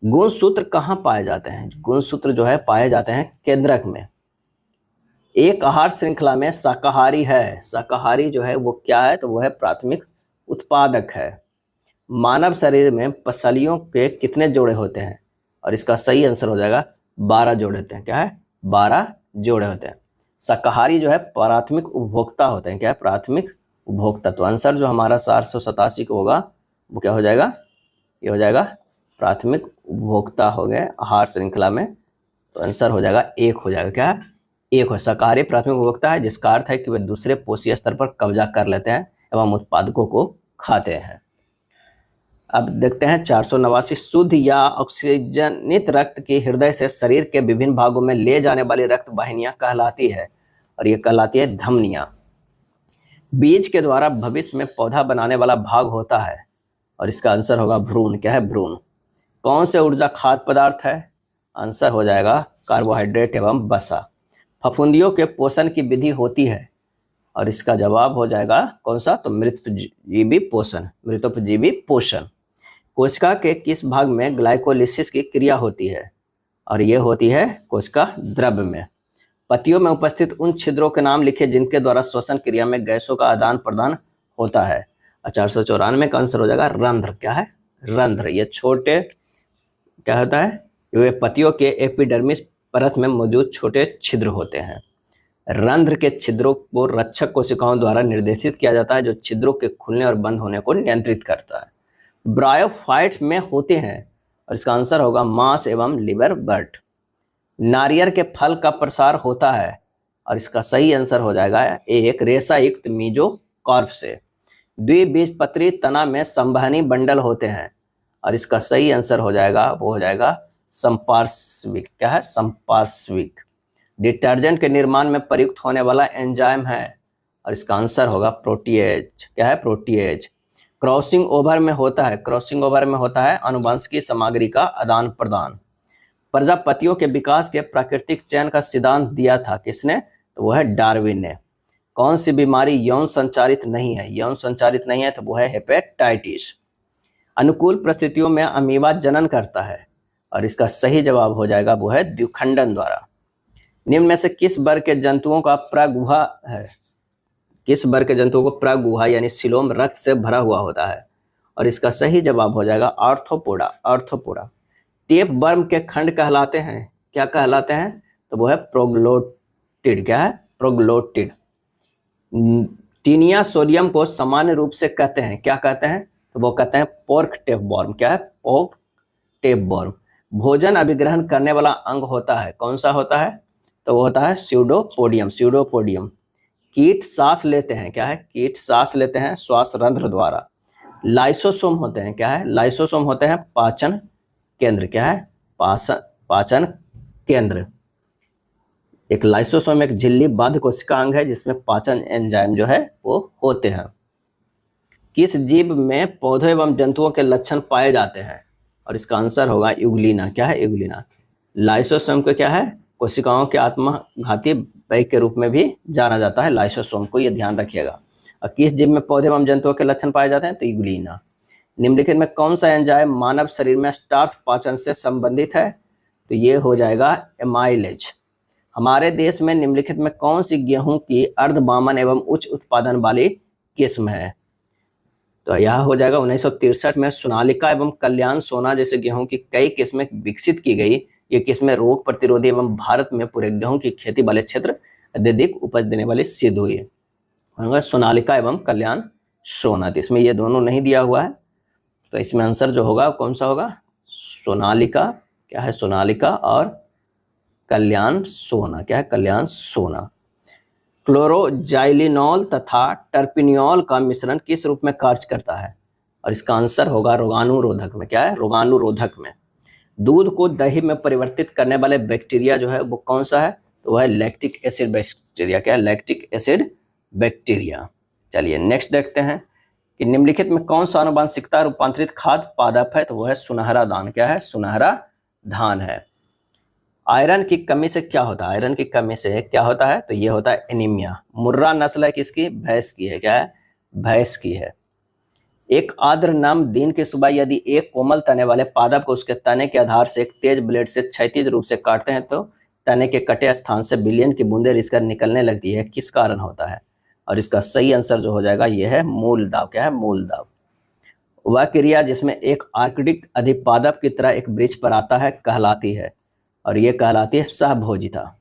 गुणसूत्र कहाँ पाए जाते हैं? गुणसूत्र जो है पाए जाते हैं केंद्रक में। एक आहार श्रृंखला में शाकाहारी है। शाकाहारी जो है वो क्या है? तो वो है प्राथमिक उत्पादक है। मानव शरीर में पसलियों के कितने जोड़े होते हैं? और इसका सही आंसर हो जाएगा 12 जोड़े होते हैं। क्या है? 12 जोड़े होते हैं। शाकाहारी जो है प्राथमिक उपभोक्ता होते हैं। क्या है? प्राथमिक उपभोक्ता। तो आंसर जो हमारा 487 को होगा वो क्या हो जाएगा? ये हो जाएगा प्राथमिक उपभोक्ता हो गए आहार श्रृंखला में। तो आंसर हो जाएगा 1 हो जाएगा। क्या है? 1 हो। शाकाहारी प्राथमिक उपभोक्ता है, जिसका अर्थ है कि वे दूसरे पोषीय स्तर पर कब्जा कर लेते हैं एवं उत्पादकों को खाते हैं। अब देखते हैं 489। शुद्ध या ऑक्सीजनित रक्त की हृदय से शरीर के विभिन्न भागों में ले जाने वाली रक्त वाहिनियां कहलाती है, और ये कहलाती है धमनियां। बीज के द्वारा भविष्य में पौधा बनाने वाला भाग होता है, और इसका आंसर होगा भ्रूण। क्या है? भ्रूण। कौन से ऊर्जा खाद्य पदार्थ है? आंसर हो जाएगा कार्बोहाइड्रेट एवं वसा। फफूंदियों के पोषण की विधि होती है, और इसका जवाब हो जाएगा कौन सा? तो मृतोपजीवी पोषण। मृतोपजीवी पोषण। कोशिका के किस भाग में ग्लाइकोलिसिस की क्रिया होती है? और ये होती है कोशिका द्रव्य में। पत्तियों में उपस्थित उन छिद्रों के नाम लिखे जिनके द्वारा श्वसन क्रिया में गैसों का आदान प्रदान होता है। 494 का आंसर हो जाएगा रंध्र। क्या है? रंध्र। ये छोटे क्या होता है? ये पत्तियों के एपिडर्मिस परत में मौजूद छोटे छिद्र होते हैं। रंध्र के छिद्रों को रक्षक कोशिकाओं द्वारा निर्देशित किया जाता है, जो छिद्रों के खुलने और बंद होने को नियंत्रित करता है। ब्रायोफाइट्स में होते हैं, और इसका आंसर होगा मांस एवं लिवर बर्ट। नारियल के फल का प्रसार होता है, और इसका सही आंसर हो जाएगा एक रेशा-युक्त मीजोकार्प से। द्विबीजपत्री तना में संवहनी बंडल होते हैं, और इसका सही आंसर हो जाएगा वो हो जाएगा संपार्श्विक, क्या है? संपार्श्विक। डिटर्जेंट के निर्माण में प्रयुक्त होने वाला एंजाइम है, और इसका आंसर होगा प्रोटीएज, क्या है? प्रोटीएज। क्रॉसिंग ओवर में होता है, क्रॉसिंग ओवर में होता है आनुवंशिक सामग्री का आदान प्रदान। प्रजापतियों के विकास के प्राकृतिक चयन का सिद्धांत दिया था किसने? तो वो है डार्विन ने। कौन सी बीमारी यौन संचारित नहीं है? यौन संचारित नहीं है तो वो है हेपेटाइटिस। अनुकूल परिस्थितियों में अमीबा जनन करता है, और इसका सही जवाब हो जाएगा वो है द्विखंडन द्वारा। निम्न में से किस वर्ग के जंतुओं का प्रगुहा है? किस वर्ग के जंतुओं को प्रगुहा यानी सिलोम रक्त से भरा हुआ होता है? और इसका सही जवाब हो जाएगा आर्थ्रोपोडा, आर्थ्रोपोडा। टेप वर्म के खंड कहलाते हैं, क्या कहलाते हैं? तो वो है प्रोग्लोटिड, क्या है? प्रोग्लोटिड। टीनिया सोडियम को सामान्य रूप से कहते हैं, क्या कहते हैं? तो वो कहते हैं पोर्क टेप वर्म, क्या है? Pork tape worm. भोजन अभिग्रहण करने वाला अंग होता है, कौन सा होता है? तो वो होता है स्यूडोपोडियम, स्यूडोपोडियम। कीट सांस लेते हैं, क्या है? कीट सांस लेते हैं श्वास रंध्र द्वारा। लाइसोसोम होते हैं, क्या है? लाइसोसोम होते हैं पाचन केंद्र, क्या है? पाचन केंद्र। एक लाइसोसोम एक झिल्लीबद्ध कोशिका अंग है जिसमें पाचन एंजाइम जो है वो होते हैं। किस जीव में पौधों एवं जंतुओं के लक्षण पाए जाते हैं? और इसका आंसर होगा यूग्लिना, क्या है? यूग्लिना। लाइसोसोम को क्या है? कोशिकाओं के आत्मघाती बैग के रूप में भी जाना जाता है लाइसोसोम को, ये ध्यान रखिएगा। और किस जीव में पौधे एवं जंतुओं के लक्षण पाए जाते हैं? तो यूग्लिना। निम्नलिखित में कौन सा एंजाइम मानव शरीर में स्टार्च पाचन से संबंधित है? तो ये हो जाएगा एमाइलेज। हमारे देश में निम्नलिखित में कौन सी गेहूं की अर्धबामन एवं उच्च उत्पादन वाली किस्म है? तो यह हो जाएगा 1963 में सोनालिका एवं कल्याण सोना जैसे गेहूं की कई किस्में विकसित की गई। ये किस्में रोग प्रतिरोधी एवं भारत में पूरे गेहूं की खेती वाले क्षेत्र अत्यधिक उपज देने वाली सिद्ध हुई है। सोनालिका एवं कल्याण सोना, तो इसमें ये दोनों नहीं दिया हुआ है, तो इसमें आंसर जो होगा कौन सा होगा? सोनालिका, क्या है? सोनालिका और कल्याण सोना, क्या है? कल्याण सोना। क्लोरोजाइलिनॉल तथा टर्पिनियोल का मिश्रण किस रूप में कार्य करता है? और इसका आंसर होगा रोगाणुरोधक में, क्या है? रोगाणुरोधक में। दूध को दही में परिवर्तित करने वाले बैक्टीरिया जो है वो कौन सा है? तो वह है लैक्टिक एसिड बैक्टीरिया, क्या है? Lactic acid bacteria. चलिए नेक्स्ट देखते हैं कि निम्नलिखित में कौन सा आनुवंशिकता रूपांतरित खाद्य पादप है? तो वह है सुनहरा धान, क्या है? सुनहरा धान है। आयरन की कमी से क्या होता है? आयरन की कमी से क्या होता है? तो ये होता है एनीमिया। मुर्रा नस्ल है किसकी? भैंस की है, क्या है? भैंस की है। एक आर्द्र नम दिन की सुबह यदि एक कोमल तने वाले पादप को उसके तने के आधार से एक तेज ब्लेड से क्षैतिज रूप से काटते हैं तो तने के कटे स्थान से बिलियन की बूंदें रिसकर निकलने लगती है, किस कारण होता है? और इसका सही आंसर जो हो जाएगा ये है मूल दाव, क्या है? मूल दाव। वह क्रिया जिसमें एक आर्किडिक अधिपादप की तरह एक वृक्ष पर आता है कहलाती है, और ये कहलाती है सहभोजिता।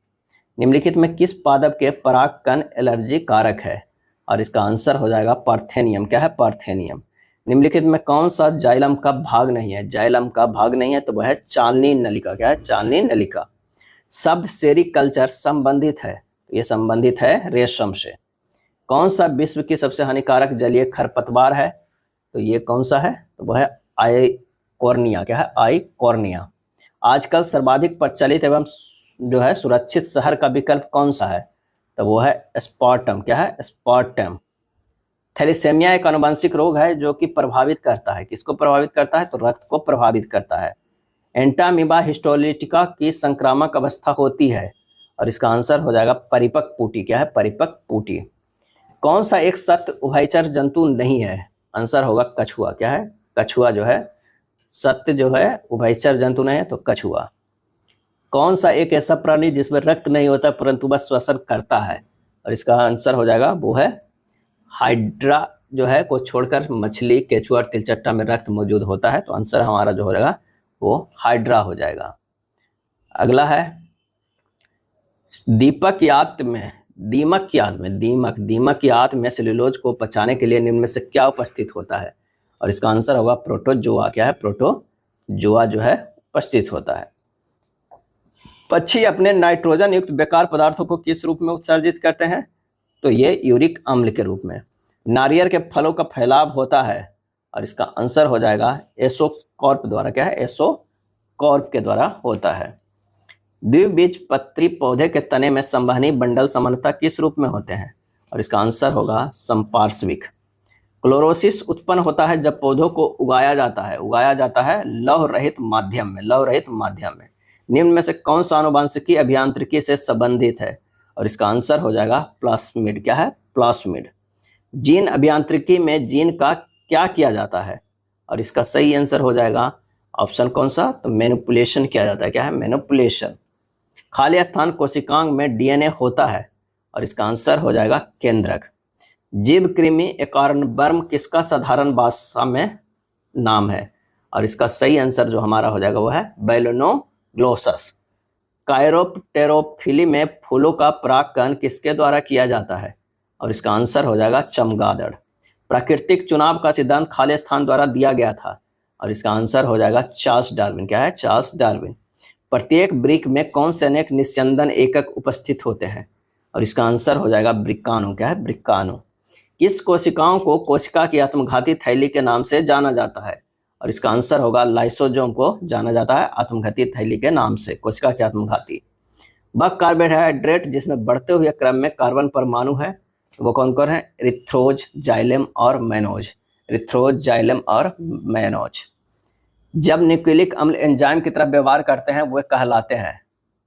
निम्नलिखित में किस पादप के परागकण एलर्जी कारक है? और इसका आंसर हो जाएगा पार्थेनियम, क्या है? पार्थेनियम। निम्नलिखित में कौन सा जाइलम का भाग नहीं है? जाइलम का भाग नहीं है तो वह है चालनी नलिका, क्या है? चालनी नलिका। शब्द सेरिकल्चर संबंधित है, ये संबंधित है रेशम से। कौन सा विश्व की सबसे हानिकारक जलीय खरपतवार है? तो ये कौन सा है? तो वह है आइकोर्निया, क्या है? आइकोर्निया। आजकल सर्वाधिक प्रचलित एवं जो है सुरक्षित शहर का विकल्प कौन सा है? तो वो है स्पार्टम, क्या है? स्पार्टम। थैलेसेमिया एक आनुवंशिक रोग है जो कि प्रभावित करता है, किसको प्रभावित करता है? तो रक्त को प्रभावित करता है। एंटामीबा हिस्टोलिटिका की संक्रामक अवस्था होती है, और इसका आंसर हो जाएगा परिपक्व पुटी, क्या है? परिपक्व पुटी। कौन सा एक सत्य उभयचर जंतु नहीं है? आंसर होगा कछुआ, क्या है? कछुआ जो है सत्य जो है उभयचर जंतु नहीं है, तो कछुआ। कौन सा एक ऐसा प्राणी जिसमें रक्त नहीं होता परंतु बस श्वसन करता है? और इसका आंसर हो जाएगा वो है हाइड्रा जो है को छोड़कर मछली, केचुआ और तिलचट्टा में रक्त मौजूद होता है, तो आंसर हमारा जो हो जाएगा वो हाइड्रा हो जाएगा। अगला है दीमक की आंत में सेल्यूलोज को पचाने के लिए निम्न में से क्या उपस्थित होता है? और इसका आंसर होगा प्रोटोजोआ, क्या है? प्रोटोजोआ जो है उपस्थित होता है। पक्षी अपने नाइट्रोजन युक्त बेकार पदार्थों को किस रूप में उत्सर्जित करते हैं? तो ये यूरिक अम्ल के रूप में। नारियल के फलों का फैलाव होता है, और इसका आंसर हो जाएगा एसोकॉर्प द्वारा, क्या है? एसोकॉर्प कॉर्प के द्वारा होता है। द्विबीजपत्री पौधे के तने में संवहनी बंडल सामान्यतः किस रूप में होते हैं? और इसका आंसर होगा संपार्श्विक। क्लोरोसिस उत्पन्न होता है जब पौधों को उगाया जाता है लौह रहित माध्यम में। निम्न में से कौन सा आनुवंशिकी अभियांत्रिकी से संबंधित है? और इसका आंसर हो जाएगा प्लास्मिड। क्या है? प्लास्मिड। जीन अभियांत्रिकी में जीन का क्या किया जाता है? और इसका सही आंसर हो जाएगा ऑप्शन कौन सा? तो मैनिपुलेशन किया जाता है। क्या है? मैनिपुलेशन। खाली स्थान कोशिकांग में डीएनए होता है, और इसका आंसर हो जाएगा केंद्रक। जीव कृमि एकार्नवर्म किसका साधारण भाषा में नाम है? और इसका सही आंसर जो हमारा हो जाएगा वो है बेलोनोग्लोसस। कायरोप्टेरोफिली में फूलों का परागकण किसके द्वारा किया जाता है? और इसका आंसर हो जाएगा चमगादड़। प्राकृतिक चुनाव का सिद्धांत खाली स्थान द्वारा दिया गया था, और इसका आंसर हो जाएगा चार्ल्स डार्विन। क्या है? Charles Darwin. प्रत्येक वृक्क में कौन से अनेक निस्यंदन एकक उपस्थित होते हैं? और इसका आंसर हो जाएगा वृक्काणु। क्या है? वृक्काणु। किस कोशिकाओं को कोशिका की आत्मघाती थैली के नाम से जाना जाता है? और इसका आंसर होगा लाइसोसोम को जाना जाता है आत्मघाती थैली के नाम से, कोशिका की आत्मघाती। वह कार्बोहाइड्रेट जिसमें बढ़ते हुए क्रम में कार्बन परमाणु है, वो कौन कौन है? इरिथ्रोज, जाइलम और मैनोज। इरिथ्रोज, जाइलम और मैनोज। जब न्यूक्लिक अम्ल एंजाइम की तरफ व्यवहार करते हैं वो कहलाते हैं,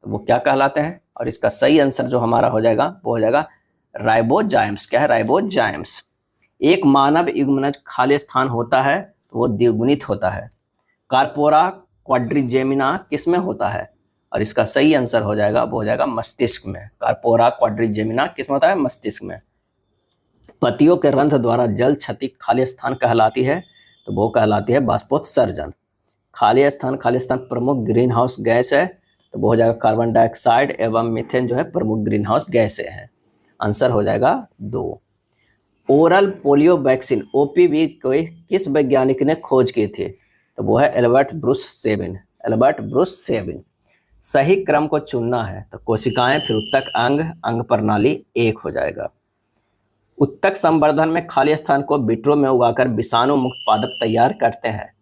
तो वो क्या कहलाते हैं? और इसका सही आंसर जो हमारा हो जाएगा वो हो जाएगा राइबोजाइम्स। क्या है? राइबोजाइम्स। एक मानव युग्मनज खाली स्थान होता है तो वो द्विगुणित होता है। कार्पोरा क्वाड्रिजेमिना किस में होता है? और इसका सही आंसर हो जाएगा वो हो जाएगा मस्तिष्क में। कार्पोरा क्वाड्रिजेमिना किस में होता है? मस्तिष्क में। पत्तियों के रंध्र द्वारा जल क्षति खाली स्थान कहलाती है, तो वो कहलाती है बाष्पोत्सर्जन। खाली स्थान प्रमुख ग्रीन हाउस गैस है, तो वो हो जाएगा कार्बन डाइऑक्साइड एवं मीथेन जो है प्रमुख ग्रीन हाउस गैसें हैं। आंसर हो जाएगा 2। ओरल पोलियो वैक्सीन ओपीवी को किस वैज्ञानिक ने खोज की थी? तो वो है एल्बर्ट ब्रूस सेबिन। सही क्रम को चुनना है, तो कोशिकाएं, फिर उत्तक अंग प्रणाली 1 हो जाएगा। उत्तक संवर्धन में खाली स्थान को विट्रो में उगाकर विषाणु मुक्त पादप तैयार करते हैं,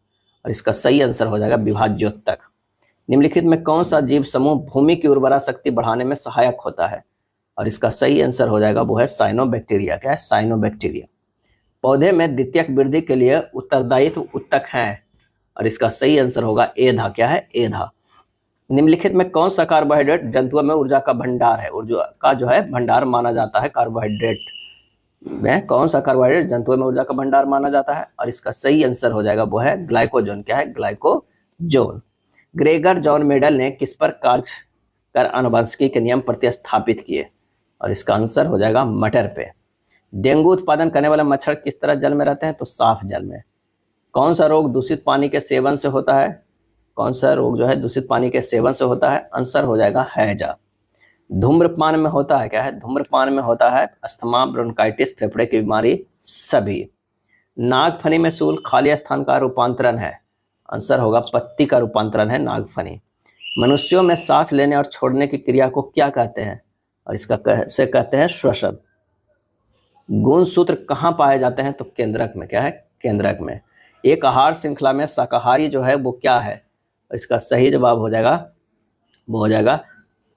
और इसका सही आंसर हो जाएगा विभाज्योत्तक। निम्नलिखित में कौन सा जीव समूह भूमि की उर्वरा शक्ति बढ़ाने में सहायक होता है? और इसका सही आंसर हो जाएगा वो है साइनोबैक्टीरिया। क्या है? साइनोबैक्टीरिया। पौधे में द्वितीयक वृद्धि के लिए उत्तरदायित्व उत्तक है, और इसका सही आंसर होगा एधा। क्या है? एधा। निम्नलिखित में कौन सा कार्बोहाइड्रेट जंतुओं में ऊर्जा का भंडार है? ऊर्जा का जो है भंडार माना जाता है। कार्बोहाइड्रेट में कौन सा कार्बोहाइड्रेट जंतुओं में ऊर्जा का भंडार माना जाता है? और इसका सही आंसर हो जाएगा वो है ग्लाइकोजन। क्या है? ग्लाइकोजन। ग्रेगर जॉन मेडल ने किस पर कार्य कर आनुवंशिकी के नियम प्रतिस्थापित किए? और इसका आंसर हो जाएगा मटर पे। डेंगू उत्पादन करने वाले मच्छर किस तरह जल में रहते हैं? तो साफ जल में। कौन सा रोग दूषित पानी के सेवन से होता है? कौन सा रोग जो है दूषित पानी के सेवन से होता है? आंसर हो जाएगा हैजा। धूम्रपान में होता है। क्या है? धूम्रपान में होता है अस्थमा, ब्रोंकाइटिस, फेफड़े की बीमारी सभी। नागफनी में शूल खाली स्थान का रूपांतरण है। आंसर होगा पत्ती का रूपांतरण है नागफनी। मनुष्यों में सांस लेने और छोड़ने की क्रिया को क्या कहते हैं? और इसका से कहते हैं श्वसन। गुणसूत्र कहाँ पाए जाते हैं? तो केंद्रक में। क्या है? केंद्रक में। एक आहार श्रृंखला में शाकाहारी जो है वो क्या है? इसका सही जवाब हो जाएगा वो हो जाएगा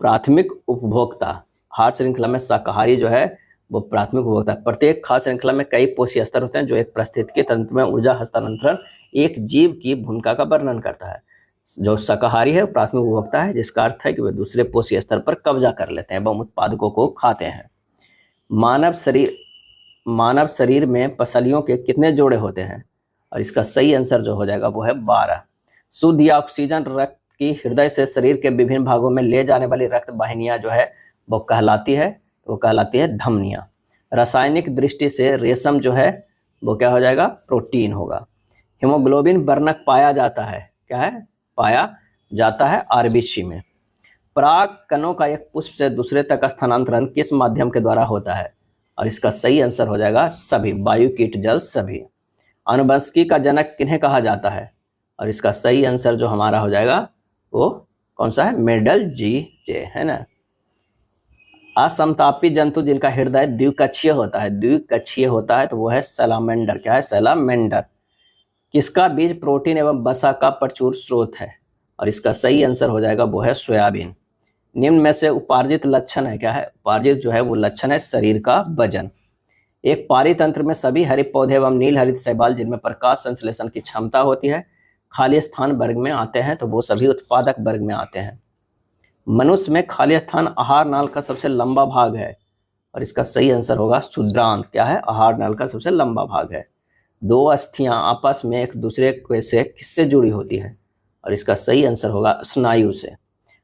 प्राथमिक उपभोक्ता। आहार श्रृंखला में शाकाहारी जो है वो प्राथमिक उपभोक्ता। प्रत्येक खाद्य श्रृंखला में कई पोषी स्तर होते हैं जो एक पारिस्थितिकी तंत्र में ऊर्जा हस्तांतरण एक जीव की भूमिका का वर्णन करता है। जो शाकाहारी है प्राथमिक उपभोक्ता है, जिसका अर्थ है कि वे दूसरे पोषी स्तर पर कब्जा कर लेते हैं एवं उत्पादकों को खाते हैं। मानव शरीर में पसलियों के कितने जोड़े होते हैं? और इसका सही आंसर जो हो जाएगा वो है 12। शुद्ध ऑक्सीजन रक्त की हृदय से शरीर के विभिन्न भागों में ले जाने वाली रक्त वाहिनियां जो है वो कहलाती है धमनियां। रासायनिक दृष्टि से रेशम जो है वो क्या हो जाएगा? प्रोटीन होगा। हीमोग्लोबिन वर्णक पाया जाता है। क्या है? पाया जाता है आरबीसी में। पराग कणों का एक पुष्प से दूसरे तक स्थानांतरण किस माध्यम के द्वारा होता है? और इसका सही आंसर हो जाएगा सभी। वायु, कीट, जल सभी। आनुवंशिकी का जनक किन्हें कहा जाता है? और इसका सही आंसर जो हमारा हो जाएगा वो कौन सा है? मेडल जी जे है ना। असमतापी जंतु जिनका हृदय द्विकक्षीय होता है तो वो है सैलामेंडर। क्या है? सैलामेंडर। किसका बीज प्रोटीन एवं वसा का प्रचुर स्रोत है? और इसका सही आंसर हो जाएगा वो है सोयाबीन। निम्न में से उपार्जित लक्षण है क्या है? उपार्जित जो है वो लक्षण है शरीर का वजन। एक पारितंत्र में सभी हरे पौधे एवं नील हरित शैवाल जिनमें प्रकाश संश्लेषण की क्षमता होती है खाली स्थान वर्ग में आते हैं, तो वो सभी उत्पादक वर्ग में आते हैं। मनुष्य में खाली स्थान आहार नाल का सबसे लंबा भाग है और इसका सही आंसर होगा शुद्रांत। क्या है? आहार नाल का सबसे लंबा भाग है। दो अस्थियां आपस में एक दूसरे से किससे जुड़ी होती है? और इसका सही आंसर होगा स्नायु से।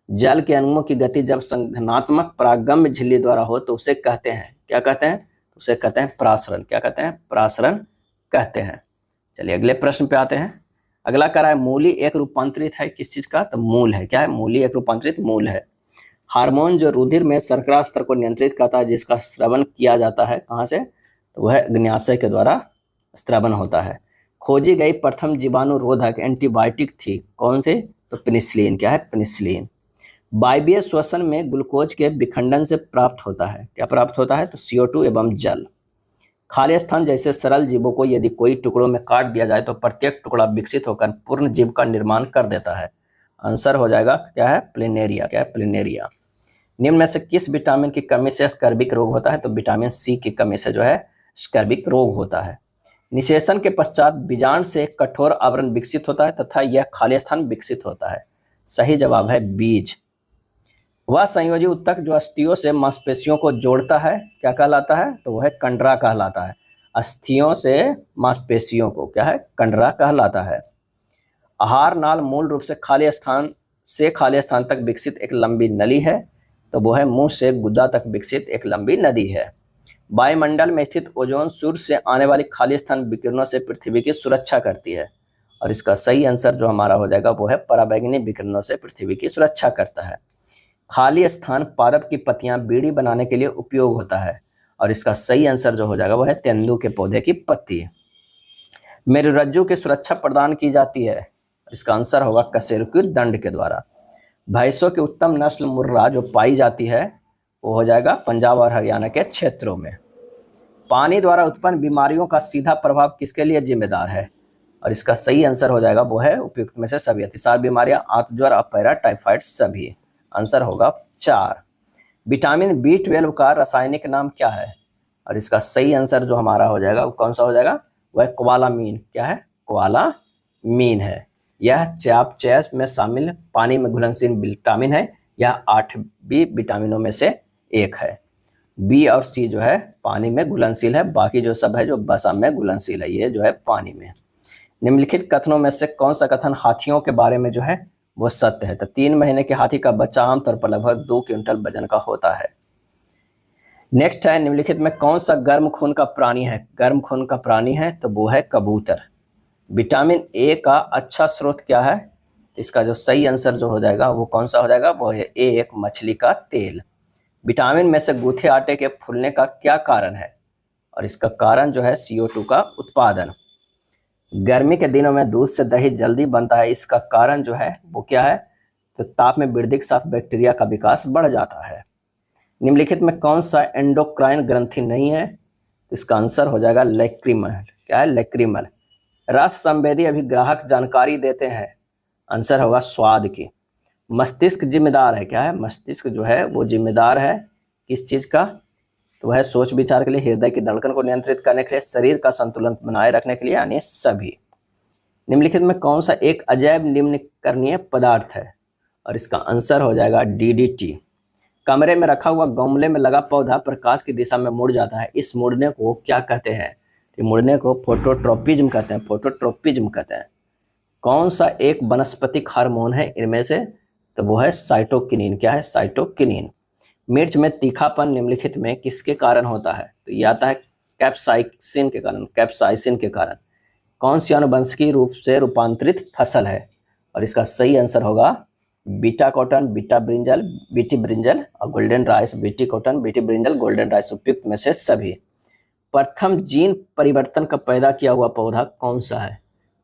जल के अणुओं की गति जब संघनात्मक परागम्य झिल्ली द्वारा हो तो उसे कहते हैं, क्या कहते हैं? उसे कहते हैं प्रासरण। क्या कहते हैं? प्रासरण कहते हैं। चलिए अगले प्रश्न पे आते हैं। अगला कह रहा है मूली एक रूपांतरित है किस चीज का? तो मूल है। क्या है? मूली एक रूपांतरित मूल है। हार्मोन जो रुधिर में शर्करा स्तर को नियंत्रित करता है जिसका स्रवण किया जाता है कहाँ से? तो वह अग्न्याशय के द्वारा स्रवण होता है। खोजी गई प्रथम जीवाणुरोधक एंटीबायोटिक थी कौन से? तो पेनिसिलिन। क्या है? पेनिसिलिन। वायवीय श्वसन में ग्लूकोज के विखंडन से प्राप्त होता है। क्या प्राप्त होता है? तो CO2 एवं जल। खाली स्थान जैसे सरल जीवों को यदि कोई टुकड़ों में काट दिया जाए तो प्रत्येक टुकड़ा विकसित होकर पूर्ण जीव का निर्माण कर देता है। आंसर हो जाएगा क्या है? प्लेनेरिया। क्या है? प्लेनेरिया। निम्न में से किस विटामिन की कमी से स्कर्विक रोग होता है? तो विटामिन सी की कमी से जो है स्कर्विक रोग होता है। निषेचन के पश्चात बीजांड से एक कठोर आवरण विकसित होता है तथा यह खाली स्थान विकसित होता है। सही जवाब है बीज। वह संयोजी ऊतक जो अस्थियों से मांसपेशियों को जोड़ता है क्या कहलाता है? तो वह कंडरा कहलाता है। अस्थियों से मांसपेशियों को क्या है? कंडरा कहलाता है। आहार नाल मूल रूप से खाली स्थान तक विकसित एक लंबी नली है, तो वो है मुंह से गुदा तक विकसित एक लंबी नदी है। वायुमंडल में स्थित ओजोन सूर्य से आने वाली खाली स्थान विकिरणों से पृथ्वी की सुरक्षा करती है और इसका सही आंसर जो हमारा हो जाएगा वो है पराबैंगनी विकिरणों से पृथ्वी की सुरक्षा करता है। खाली स्थान पादप की पत्तियां बीड़ी बनाने के लिए उपयोग होता है और इसका सही आंसर जो हो जाएगा वो है तेंदु के पौधे की पत्ती। मेरुरज्जु की सुरक्षा प्रदान की जाती है, इसका आंसर होगा कशेरुकी दंड के द्वारा। भैंसों की उत्तम नस्ल मुर्रा जो पाई जाती है वो हो जाएगा पंजाब और हरियाणा के क्षेत्रों में। पानी द्वारा उत्पन्न बीमारियों का सीधा प्रभाव किसके लिए जिम्मेदार है? और इसका सही आंसर हो जाएगा वो है उपयुक्त में से सभी। अतिसार बीमारियां, आंतज्वर, अपैरा, टाइफाइड सभी। आंसर होगा 4। विटामिन B12 का रासायनिक नाम क्या है? और इसका सही आंसर जो हमारा हो जाएगा वो कौन सा हो जाएगा? वह कोबालामीन। क्या है? कोबालामीन है। यह च्यापचयस में शामिल पानी में घुलनशील विटामिन है। यह 8 बी विटामिनों में से एक है। बी और सी जो है पानी में घुलनशील है, बाकी जो सब है जो वसा में घुलनशील है, ये जो है पानी में। निम्नलिखित कथनों में से कौन सा कथन हाथियों के बारे में जो है वो सत्य है? तो 3 महीने के हाथी का बच्चा आमतौर पर लगभग 2 क्विंटल वजन का होता है। नेक्स्ट है निम्नलिखित में कौन सा गर्म खून का प्राणी है? गर्म खून का प्राणी है तो वो है कबूतर। विटामिन ए का अच्छा स्रोत क्या है? इसका जो सही आंसर जो हो जाएगा वो कौन सा हो जाएगा? वो है एक मछली का तेल। विटामिन में से गूथे आटे के फूलने का क्या कारण है? और इसका कारण जो है CO2 का उत्पादन। गर्मी के दिनों में दूध से दही जल्दी बनता है, इसका कारण जो है वो क्या है? तो ताप में वृद्धि के साथ बैक्टीरिया का विकास बढ़ जाता है। निम्नलिखित में कौन सा एंडोक्राइन ग्रंथि नहीं है? तो इसका आंसर हो जाएगा लैक्रिमल। क्या है? लैक्रिमल। रस संवेदी अभिग्राहक जानकारी देते हैं, आंसर होगा स्वाद की। मस्तिष्क जिम्मेदार है। क्या है? मस्तिष्क जो है वो जिम्मेदार है किस चीज का? तो वह सोच विचार के लिए, हृदय की धड़कन को नियंत्रित करने के लिए, शरीर का संतुलन बनाए रखने के लिए, यानी सभी। निम्नलिखित में कौन सा एक अजैव निम्नकरणीय पदार्थ है? और इसका आंसर हो जाएगा DDT। कमरे में रखा हुआ गमले में लगा पौधा प्रकाश की दिशा में मुड़ जाता है, इस मुड़ने को क्या कहते हैं? तो मुड़ने को फोटोट्रोपिज्म कहते हैं। फोटोट्रोपिज्म कहते हैं। कौन सा एक वनस्पतिक हार्मोन है इनमें से? तो वो है साइटोकिनिन। क्या है? साइटोकिनिन। मिर्च में तीखापन निम्नलिखित में किसके कारण होता है? तो ये आता है कैप्साइसिन के कारण। कैप्साइसिन के कारण। कौन सी आनुवंशिकी रूप से रूपांतरित फसल है? और इसका सही आंसर होगा beta cotton, beta brinjal, BT brinjal और golden rice. BT cotton, BT brinjal, golden rice उपयुक्त में से सभी। प्रथम जीन परिवर्तन का पैदा किया हुआ पौधा कौन सा है?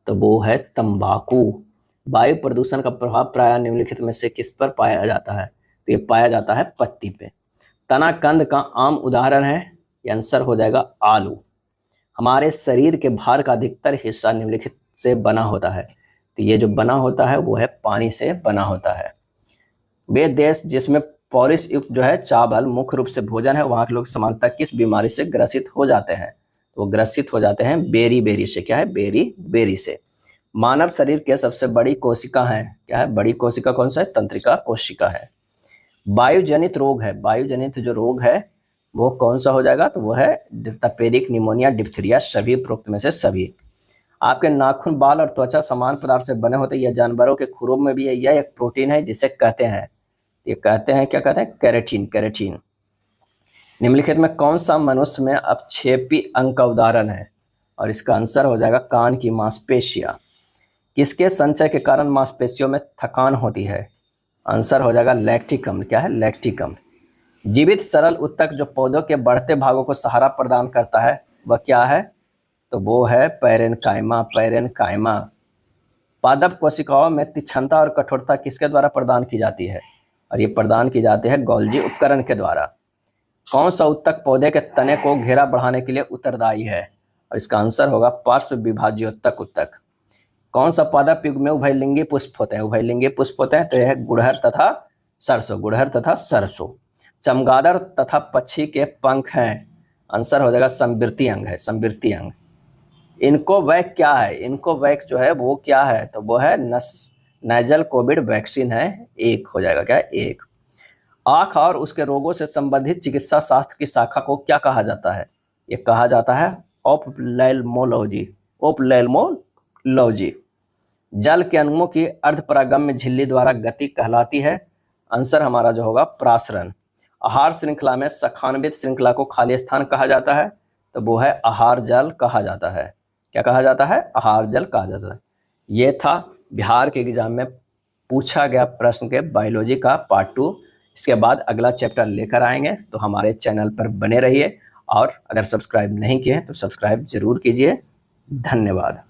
तो वो है तंबाकू। वायु प्रदूषण का प्रभाव प्रायः निम्नलिखित में से किस पर पाया जाता है? तो ये पाया जाता है पत्ती पे। तना कंद का आम उदाहरण है, ये आंसर हो जाएगा आलू। हमारे शरीर के भार का अधिकतर हिस्सा निम्नलिखित से बना होता है, तो ये जो बना होता है वो है पानी से बना होता है। वे देश जिसमें पॉलिश युक्त जो है चावल मुख्य रूप से भोजन है, वहाँ के लोग सामान्यतः किस बीमारी से ग्रसित हो जाते हैं? तो वो ग्रसित हो जाते हैं बेरी से। क्या है? बेरी से। मानव शरीर के सबसे बड़ी कोशिका है, क्या है? बड़ी कोशिका कौन सा है? तंत्रिका कोशिका है। वायुजनित रोग है, वायुजनित जो रोग है वो कौन सा हो जाएगा? तो वो है तपेदिक, निमोनिया, डिप्थीरिया, सभी उपरोक्त में से सभी। आपके नाखून, बाल और त्वचा समान पदार्थ से बने होते हैं। यह जानवरों के खुरों में भी है। यह एक प्रोटीन है जिसे कहते हैं, ये कहते हैं, क्या कहते हैं? केराटिन। निम्नलिखित में कौन सा मनुष्य में अपक्षेपी अंग का उदाहरण है? और इसका आंसर हो जाएगा कान की मांसपेशियां। किसके संचय के कारण मांसपेशियों में थकान होती है? आंसर हो जाएगा लैक्टिक अम्ल। क्या है? लैक्टिक अम्ल। जीवित सरल उत्तक जो पौधों के बढ़ते भागों को सहारा प्रदान करता है वह क्या है? तो वो है पैरेनकाइमा। पादप कोशिकाओं में तीक्ष्णता और कठोरता किसके द्वारा प्रदान की जाती है? और ये प्रदान की जाती है गोल्जी उपकरण के द्वारा। कौन सा उत्तक पौधे के तने को घेरा बढ़ाने के लिए उत्तरदायी है? और इसका आंसर होगा पार्श्व विभाज्योत्तक उत्तक। कौन सा पादप युग में उभयलिंगी पुष्प होते हैं? उभयलिंगी पुष्प होते हैं तो यह गुड़हर तथा सरसों। चमगादड़ तथा पक्षी के पंख हैं, आंसर हो जाएगा संवृत्ति अंग है, संवृत्ति अंग। इनको वैक क्या है? इनको वैक जो है वो क्या है? तो वो है नाइजल कोविड वैक्सीन है, एक हो जाएगा। क्या है? एक। आँख और उसके रोगों से संबंधित चिकित्सा शास्त्र की शाखा को क्या कहा जाता है? ये कहा जाता है ओप्थेल्मोलॉजी। जल के अणुओं की अर्धपरागम्य झिल्ली द्वारा गति कहलाती है, आंसर हमारा जो होगा प्रासरण। आहार श्रृंखला में सखान्वित श्रृंखला को खाली स्थान कहा जाता है, तो वो है आहार जल कहा जाता है। क्या कहा जाता है? आहार जल कहा जाता है। ये था बिहार के एग्जाम में पूछा गया प्रश्न के बायोलॉजी का पार्ट 2। इसके बाद अगला चैप्टर लेकर आएंगे, तो हमारे चैनल पर बने रहिए और अगर सब्सक्राइब नहीं किए तो सब्सक्राइब जरूर कीजिए। धन्यवाद।